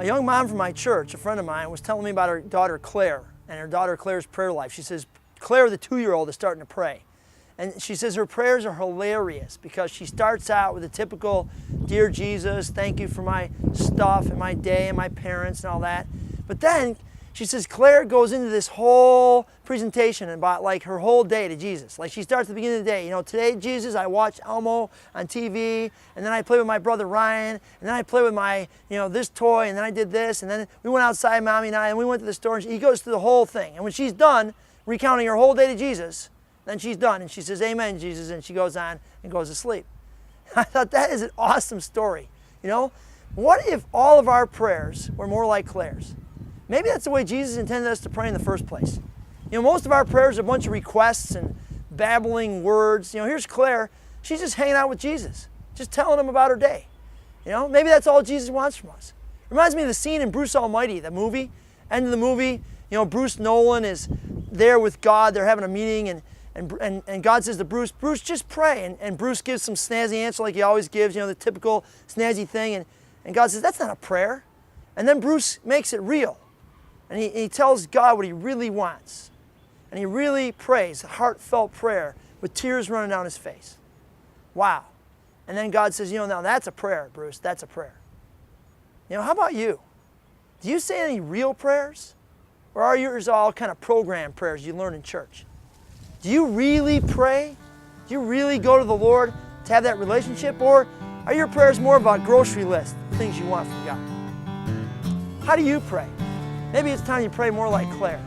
A young mom from my church, a friend of mine, was telling me about her daughter Claire and her daughter Claire's prayer life. She says, Claire, the 2-year-old, is starting to pray. And she says her prayers are hilarious because she starts out with a typical, Dear Jesus, thank you for my stuff and my day and my parents and all that. But then she says Claire goes into this whole presentation about like her whole day to Jesus. Like she starts at the beginning of the day. You know, today, Jesus, I watched Elmo on TV, and then I played with my brother Ryan, and then I played with my, this toy, and then I did this, and then we went outside, Mommy and I, and we went to the store, and he goes through the whole thing. And when she's done recounting her whole day to Jesus, then she's done, and she says, Amen, Jesus, and she goes on and goes to sleep. I thought that is an awesome story. What if all of our prayers were more like Claire's? Maybe that's the way Jesus intended us to pray in the first place. Most of our prayers are a bunch of requests and babbling words. Here's Claire. She's just hanging out with Jesus, just telling him about her day. Maybe that's all Jesus wants from us. Reminds me of the scene in Bruce Almighty, the movie. End of the movie, Bruce Nolan is there with God. They're having a meeting, and God says to Bruce, just pray. And Bruce gives some snazzy answer like he always gives, the typical snazzy thing. And God says, that's not a prayer. And then Bruce makes it real. And he tells God what he really wants. And he really prays, a heartfelt prayer with tears running down his face. Wow. And then God says, now that's a prayer, Bruce. That's a prayer. How about you? Do you say any real prayers? Or are yours all kind of programmed prayers you learn in church? Do you really pray? Do you really go to the Lord to have that relationship? Or are your prayers more of a grocery list of things you want from God? How do you pray? Maybe it's time you pray more like Claire.